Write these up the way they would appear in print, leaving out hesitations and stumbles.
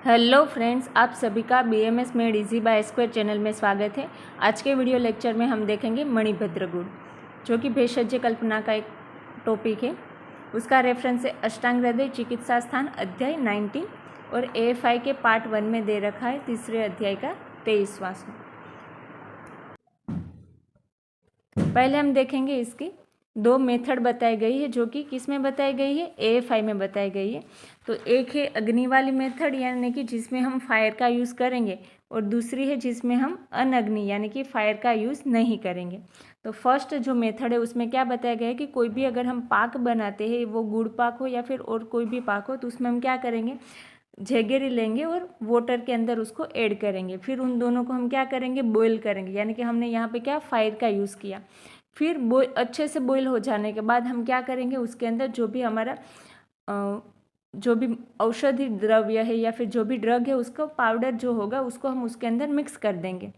Hello friends, आप सभी का BMS made easy bye square channel में स्वागत है। आज के वीडियो लेक्चर में हम देखेंगे मणिभद्र गुण, जो कि भेषज कल्पना का एक टॉपिक है। उसका रेफरेंस है अष्टांग हृदय चिकित्सा स्थान अध्याय 19 और AFI के पार्ट 1 में दे रखा है, तीसरे अध्याय का 23वां। पहले हम देखेंगे इसकी दो मेथड बताई गई है, जो कि किस में बताई गई है, AFI में बताई गई है। तो एक है अग्नि वाली मेथड, यानी कि जिसमें हम फायर का यूज़ करेंगे, और दूसरी है जिसमें हम अनअग्नि यानी कि फायर का यूज़ नहीं करेंगे। तो फर्स्ट जो मेथड है उसमें क्या बताया गया है कि कोई भी अगर हम पाक बनाते हैं, वो गुड़ पाक हो या फिर और कोई भी पाक हो, तो उसमें हम क्या करेंगे, जगेरी लेंगे और वाटर के अंदर उसको ऐड करेंगे। फिर उन दोनों को हम क्या करेंगे, बॉईल करेंगे, यानी कि हमने यहाँ पे क्या फायर का यूज़ किया। फिर अच्छे से बॉईल हो जाने के बाद हम क्या करेंगे, उसके अंदर जो भी हमारा जो भी औषधि द्रव्य है या फिर जो भी ड्रग है, उसका पाउडर जो होगा उसको हम उसके अंदर मिक्स कर देंगे।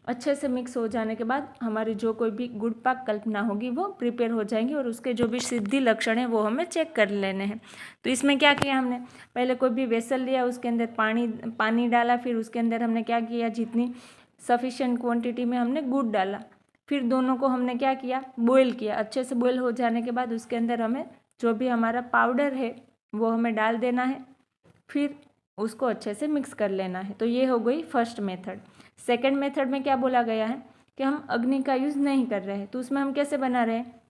अच्छे से मिक्स हो जाने के बाद हमारी जो कोई भी गुड़ पाक कल्पना होगी वो प्रिपेयर हो जाएंगी, और उसके जो भी सिद्धि लक्षण है वो हमें चेक कर लेने हैं। तो इसमें क्या किया हमने, पहले कोई भी वेसल लिया, उसके अंदर पानी डाला, फिर उसके अंदर हमने क्या किया, जितनी सफिशिएंट क्वांटिटी में हमने गुड़ डाला। फिर दोनों को हमने क्या किया, बॉईल किया। अच्छे से बॉईल हो जाने के बाद उसके अंदर हमें जो भी हमारा पाउडर है वो हमें डाल देना है, फिर उसको अच्छे से मिक्स कर लेना है। तो ये हो गई फर्स्ट मेथड। सेकंड मेथड में क्या बोला गया है कि हम अग्नि का यूज़ नहीं कर रहे हैं, तो उसमें हम कैसे बना रहे हैं,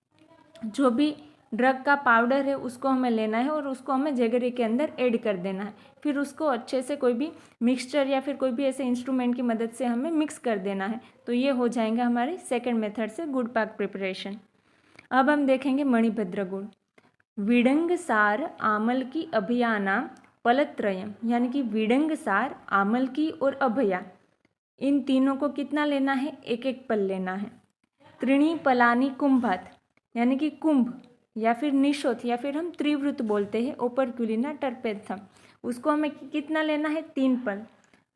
जो भी ड्रग का पाउडर है उसको हमें लेना है और उसको हमें जगरी के अंदर ऐड कर देना है। फिर उसको अच्छे से कोई भी मिक्सचर या फिर कोई भी ऐसे इंस्ट्रूमेंट की मदद से हमें मिक्स कर देना है। तो ये हो जाएगा हमारी सेकंड मेथड से गुड़ पाक प्रिपरेशन। अब हम देखेंगे मणिभद्र गुड़। विडंग सार आमल की अभयाना पलत्रयम, यानी कि विडंग सार, आमल की और अभया, इन तीनों को कितना लेना है, एक एक पल लेना है। त्रिणी पलानी कुंभात, यानी कि कुंभ या फिर निशोथ या फिर हम त्रिवृत बोलते हैं, ओपरक्यूलिना टर्पेथम, उसको हमें कितना लेना है, 3 पल।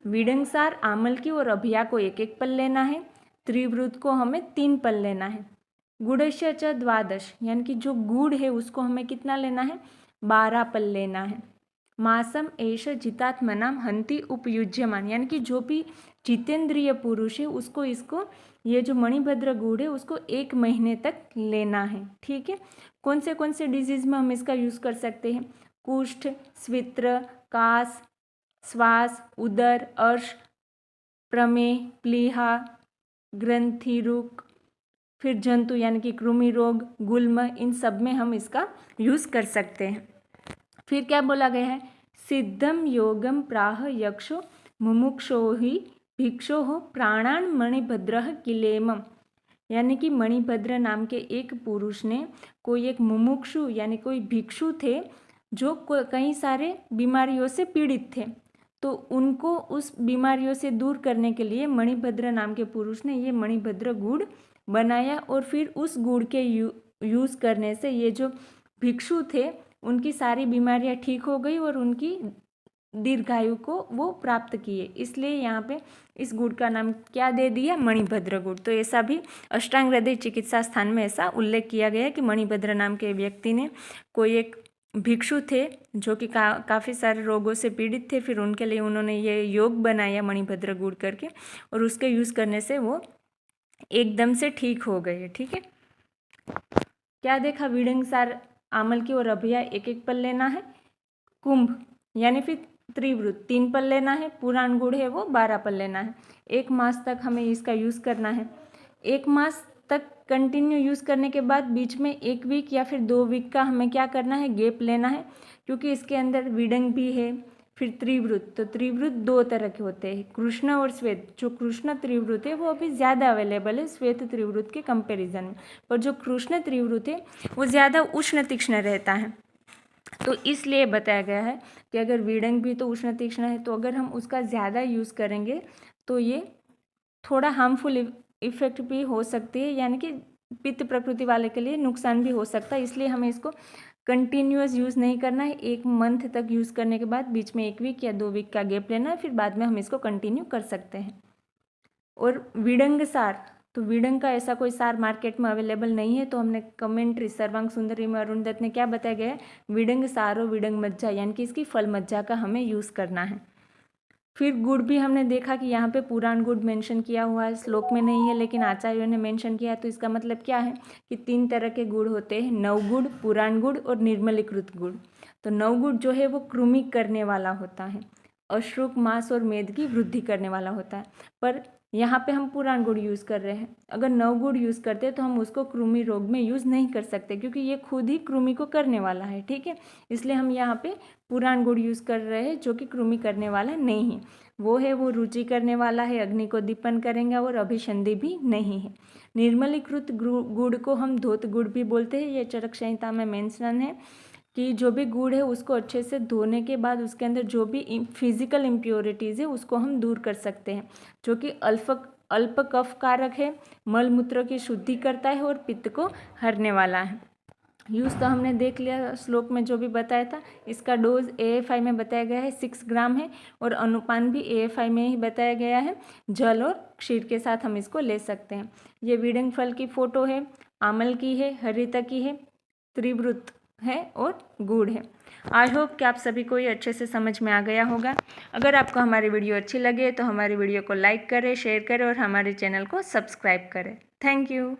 विडंगसार, आमल की और अभिया को एक एक पल लेना है। त्रिवृत को हमें 3 पल लेना है। गुड़स्य च द्वादश, यानी कि जो गुड़ है उसको हमें कितना लेना है, 12 पल लेना है। मासम एष जितात्मनाम हंति उपयुज्यमान, यानी कि जो भी जितेंद्रिय पुरुष है उसको इसको ये जो मणिभद्र गुड़ है उसको 1 महीने तक लेना है। ठीक है। कौन से डिजीज में हम इसका यूज़ कर सकते हैं, कुष्ठ, स्वित्र, कास, श्वास, उदर, अर्श, प्रमेह, प्लीहा, ग्रंथिरुक, फिर जंतु यानी कि कृमि रोग, गुल्म, इन सब में हम इसका यूज़ कर सकते हैं। फिर क्या बोला गया है, सिद्धम योगम प्राह यक्षो मुमुक्षो ही भिक्षो हो प्राणान मणिभद्र किलेमम, यानी कि मणिभद्र नाम के एक पुरुष ने, कोई एक मुमुक्षु यानी कोई भिक्षु थे जो कई सारे बीमारियों से पीड़ित थे, तो उनको उस बीमारियों से दूर करने के लिए मणिभद्र नाम के पुरुष ने ये मणिभद्र गुड़ बनाया, और फिर उस गुड़ के यूज़ करने से ये जो भिक्षु थे उनकी सारी बीमारियां ठीक हो गई और उनकी दीर्घायु को वो प्राप्त किए। इसलिए यहाँ पे इस गुड़ का नाम क्या दे दिया, मणिभद्र गुड़। तो ऐसा भी अष्टांग हृदय चिकित्सा स्थान में ऐसा उल्लेख किया गया है कि मणिभद्र नाम के व्यक्ति ने, कोई एक भिक्षु थे जो कि काफ़ी सारे रोगों से पीड़ित थे, फिर उनके लिए उन्होंने ये योग बनाया मणिभद्र गुड़ करके, और उसके यूज़ करने से वो एकदम से ठीक हो गए। ठीक है। क्या देखा, विडंगसार, आमल की और अभिया एक एक पल लेना है, कुंभ यानी फिर त्रिवृत 3 पल लेना है, पुराण गुड़ है वो 12 पल लेना है। 1 मास तक हमें इसका यूज़ करना है। 1 मास तक कंटिन्यू यूज़ करने के बाद बीच में 1 वीक या फिर 2 वीक का हमें क्या करना है, गैप लेना है, क्योंकि इसके अंदर विडंग भी है, फिर त्रिवृत। तो त्रिवृत 2 तरह के होते हैं, कृष्ण और श्वेत। जो कृष्ण त्रिवृत है वो अभी ज़्यादा अवेलेबल है श्वेत त्रिवृत के कंपैरिजन में, पर जो कृष्ण त्रिवृत है वो ज़्यादा उष्ण तीक्ष्ण रहता है। तो इसलिए बताया गया है कि अगर विडंग भी तो उष्ण तीक्ष्ण है, तो अगर हम उसका ज़्यादा यूज़ करेंगे तो ये थोड़ा हार्मफुल इफ़ेक्ट भी हो सकती है, यानी कि पित्त प्रकृति वाले के लिए नुकसान भी हो सकता है। इसलिए हमें इसको कंटिन्यूअस यूज़ नहीं करना है। 1 मंथ तक यूज़ करने के बाद बीच में 1 वीक या 2 वीक का गैप लेना है, फिर बाद में हम इसको कंटिन्यू कर सकते हैं। और विडंग सार, तो विडंग का ऐसा कोई सार मार्केट में अवेलेबल नहीं है, तो हमने कमेंट्री सर्वांग सुंदरी में अरुण दत्त ने क्या बताया गया है, विडंग सारो विडंग मज्जा, यानी कि इसकी फल मज्जा का हमें यूज़ करना है। फिर गुड़ भी हमने देखा कि यहाँ पे पुराण गुड़ मेंशन किया हुआ है, श्लोक में नहीं है लेकिन आचार्यों ने मेंशन किया है। तो इसका मतलब क्या है कि 3 तरह के गुड़ होते हैं, नवगुड़, पुराण गुड़ और निर्मलीकृत गुड़। तो नवगुड़ जो है वो कृमि करने वाला होता है, अश्रुक, मांस और मेद की वृद्धि करने वाला होता है। पर यहाँ पे हम पुराण गुड़ यूज़ कर रहे हैं। अगर नवगुड़ यूज़ करते हैं तो हम उसको कृमि रोग में यूज़ नहीं कर सकते, क्योंकि ये खुद ही कृमि को करने वाला है, ठीक है। इसलिए हम यहाँ पे पुराण गुड़ यूज़ कर रहे हैं, जो कि कृमि करने वाला नहीं है। वो रुचि करने वाला है, अग्नि को दीपन करेंगे और अभिसंधि भी नहीं है। निर्मलीकृत गुड़ को हम धोत गुड़ भी बोलते हैं। ये चरक संहिता में मेंशन है कि जो भी गुड़ है उसको अच्छे से धोने के बाद उसके अंदर जो भी फिजिकल इम्प्योरिटीज़ है उसको हम दूर कर सकते हैं, जो कि अल्प कफ कारक है, मल मूत्र की शुद्धि करता है और पित्त को हरने वाला है। यूज़ तो हमने देख लिया श्लोक में जो भी बताया था। इसका डोज AFI में बताया गया है 6 ग्राम है, और अनुपान भी AFI में ही बताया गया है। जल और क्षीर के साथ हम इसको ले सकते हैं। ये वीडंग फल की फ़ोटो है, आमल की है, हरिता की है, त्रिवृत है और गुड़ है। आई होप कि आप सभी को ये अच्छे से समझ में आ गया होगा। अगर आपको हमारी वीडियो अच्छी लगे तो हमारी वीडियो को लाइक करें, शेयर करें और हमारे चैनल को सब्सक्राइब करें। Thank you.